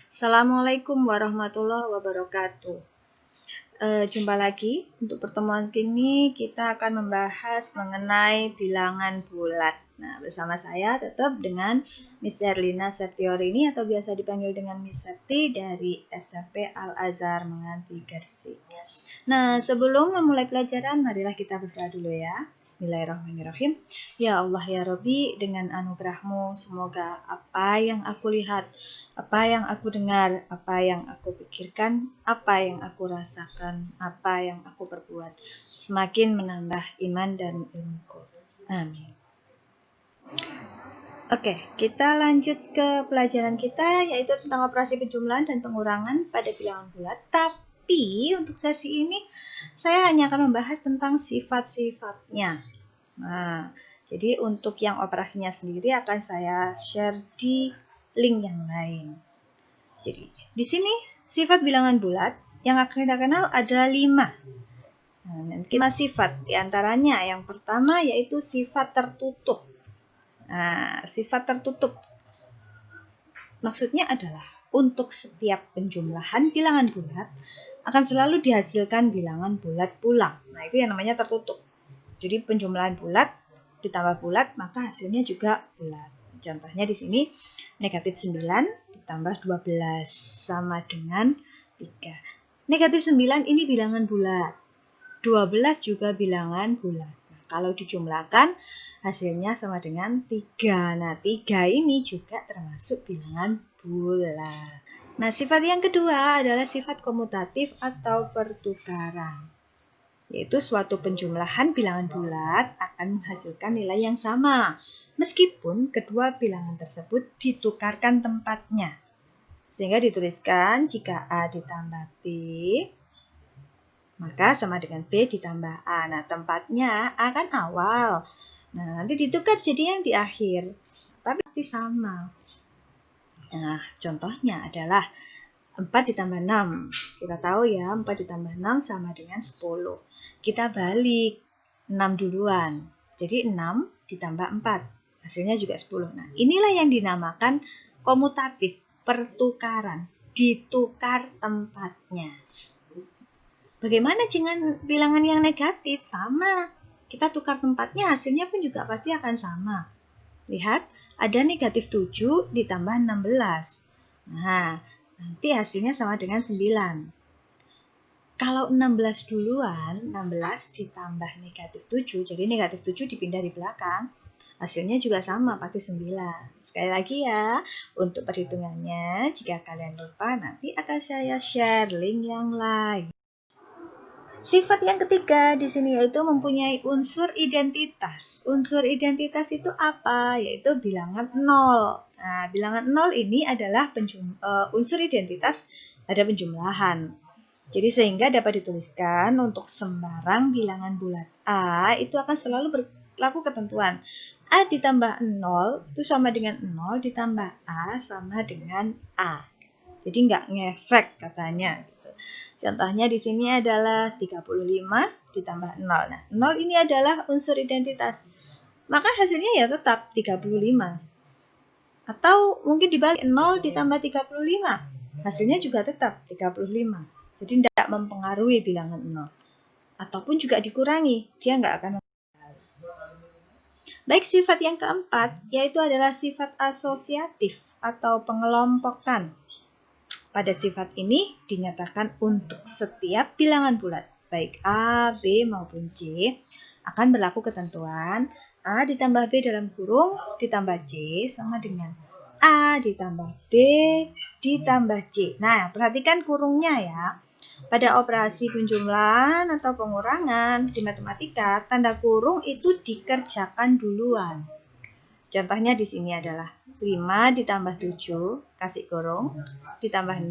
Assalamualaikum warahmatullahi wabarakatuh. Jumpa lagi. Untuk pertemuan kini kita akan membahas mengenai bilangan bulat. Nah, bersama saya tetap dengan Miss Erlina Septiorini atau biasa dipanggil dengan Miss Septi dari SMP Al-Azhar Menganti Gresik. Nah, sebelum memulai pelajaran, marilah kita berdoa dulu ya. Bismillahirrahmanirrahim. Ya Allah ya Rabbi, dengan anugerah-Mu semoga apa yang aku lihat, apa yang aku dengar, apa yang aku pikirkan, apa yang aku rasakan, apa yang aku perbuat, semakin menambah iman dan ilmuku. Amin. Oke, kita lanjut ke pelajaran kita, yaitu tentang operasi penjumlahan dan pengurangan pada bilangan bulat. Tapi untuk sesi ini saya hanya akan membahas tentang sifat-sifatnya. Nah, jadi untuk yang operasinya sendiri akan saya share di link yang lain. Jadi di sini sifat bilangan bulat yang akan kita kenal ada 5. Nah, 5 sifat diantaranya yang pertama yaitu sifat tertutup. Nah, sifat tertutup maksudnya adalah untuk setiap penjumlahan bilangan bulat akan selalu dihasilkan bilangan bulat pula. Nah, itu yang namanya tertutup. Jadi penjumlahan bulat ditambah bulat maka hasilnya juga bulat. Contohnya di sini negatif 9 ditambah 12 sama dengan 3. Negatif 9 ini bilangan bulat. 12 juga bilangan bulat. Nah, kalau dijumlahkan hasilnya sama dengan 3. Nah, 3 ini juga termasuk bilangan bulat. Nah, sifat yang kedua adalah sifat komutatif atau pertukaran, yaitu suatu penjumlahan bilangan bulat akan menghasilkan nilai yang sama, meskipun kedua bilangan tersebut ditukarkan tempatnya. Sehingga dituliskan jika A ditambah B, maka sama dengan B ditambah A. Nah, tempatnya A kan awal. Nah, nanti ditukar jadi yang di akhir. Tapi pasti sama. Nah, contohnya adalah 4 ditambah 6. Kita tahu ya, 4 ditambah 6 sama dengan 10. Kita balik 6 duluan. Jadi 6 ditambah 4. Hasilnya juga 10. Nah, inilah yang dinamakan komutatif, pertukaran. Ditukar tempatnya. Bagaimana dengan bilangan yang negatif? Sama. Kita tukar tempatnya, hasilnya pun juga pasti akan sama. Lihat, ada negatif 7 ditambah 16. Nah, nanti hasilnya sama dengan 9. Kalau 16 duluan, 16 ditambah negatif 7, jadi negatif 7 dipindah di belakang, hasilnya juga sama, pasti 9. Sekali lagi ya, untuk perhitungannya, jika kalian lupa, nanti akan saya share link yang lain. Sifat yang ketiga di sini yaitu mempunyai unsur identitas. Unsur identitas itu apa? Yaitu bilangan 0. Nah, bilangan 0 ini adalah unsur identitas pada penjumlahan. Jadi sehingga dapat dituliskan untuk sembarang bilangan bulat A itu akan selalu berlaku ketentuan. A ditambah 0 itu sama dengan 0 ditambah A sama dengan A. Jadi nggak ngefek katanya. Contohnya di sini adalah 35 ditambah 0. Nah, 0 ini adalah unsur identitas. Maka hasilnya ya tetap 35. Atau mungkin dibalik 0 ditambah 35. Hasilnya juga tetap 35. Jadi tidak mempengaruhi bilangan 0. Ataupun juga dikurangi, dia nggak akan mempengaruhi. Baik, sifat yang keempat yaitu adalah sifat asosiatif atau pengelompokan. Pada sifat ini dinyatakan untuk setiap bilangan bulat, baik A, B maupun C, akan berlaku ketentuan A ditambah B dalam kurung ditambah C sama dengan A ditambah B ditambah C. Nah, perhatikan kurungnya ya. Pada operasi penjumlahan atau pengurangan di matematika, tanda kurung itu dikerjakan duluan. Contohnya di sini adalah 5 ditambah 7, kasih kurung, ditambah 6.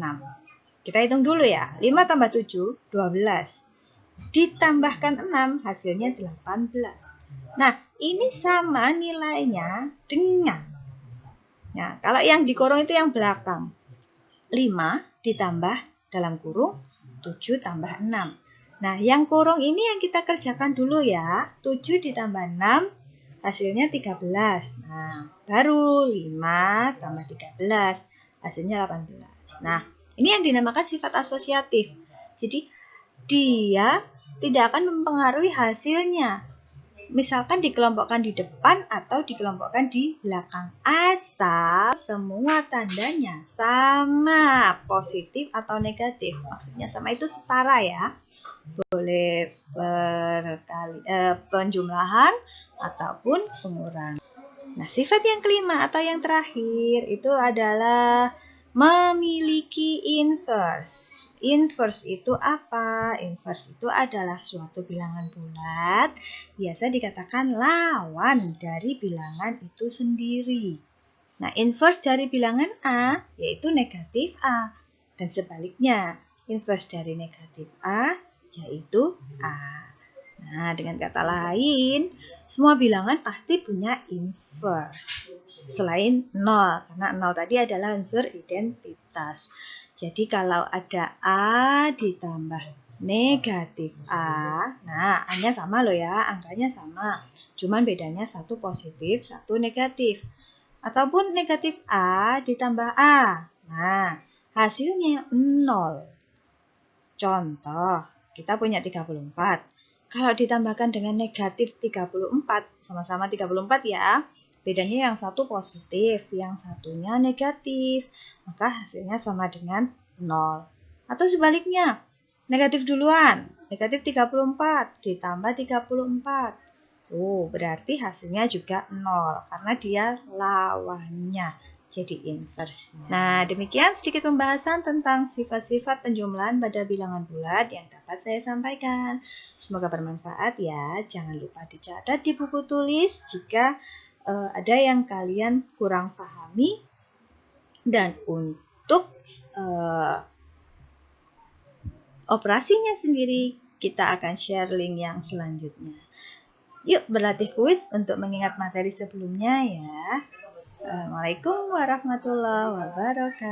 Kita hitung dulu ya. 5 tambah 7, 12. Ditambahkan 6, hasilnya 18. Nah, ini sama nilainya dengan. Nah, kalau yang di kurung itu yang belakang. 5 ditambah dalam kurung, 7 tambah 6. Nah, yang kurung ini yang kita kerjakan dulu ya. 7 ditambah 6, hasilnya 13. Nah, baru 5 tambah 13, hasilnya 18. Nah, ini yang dinamakan sifat asosiatif. Jadi, dia tidak akan mempengaruhi hasilnya. Misalkan dikelompokkan di depan atau dikelompokkan di belakang. Asal semua tandanya sama, positif atau negatif. Maksudnya sama itu setara ya. Boleh penjumlahan ataupun pengurangan. Nah, sifat yang kelima atau yang terakhir itu adalah memiliki inverse. Inverse itu apa? Inverse itu adalah suatu bilangan bulat, biasa dikatakan lawan dari bilangan itu sendiri. Nah, inverse dari bilangan A yaitu negatif A, dan sebaliknya, inverse dari negatif A yaitu A. Nah, dengan kata lain, semua bilangan pasti punya inverse. Selain 0, karena 0 tadi adalah unsur identitas. Jadi kalau ada A ditambah negatif A, nah A-nya sama loh ya, angkanya sama. Cuman bedanya satu positif, satu negatif. Ataupun negatif A ditambah A. Nah, hasilnya 0. Contoh, kita punya 34. Kalau ditambahkan dengan negatif 34, sama-sama 34 ya, bedanya yang satu positif, yang satunya negatif, maka hasilnya sama dengan 0. Atau sebaliknya, negatif duluan, negatif 34 ditambah 34. Berarti hasilnya juga 0, karena dia lawannya. Jadi inverse. Nah, demikian sedikit pembahasan tentang sifat-sifat penjumlahan pada bilangan bulat yang dapat saya sampaikan. Semoga bermanfaat ya. Jangan lupa dicatat di buku tulis jika ada yang kalian kurang pahami. Dan untuk operasinya sendiri, kita akan share link yang selanjutnya. Yuk berlatih kuis untuk mengingat materi sebelumnya ya. Assalamualaikum warahmatullahi wabarakatuh.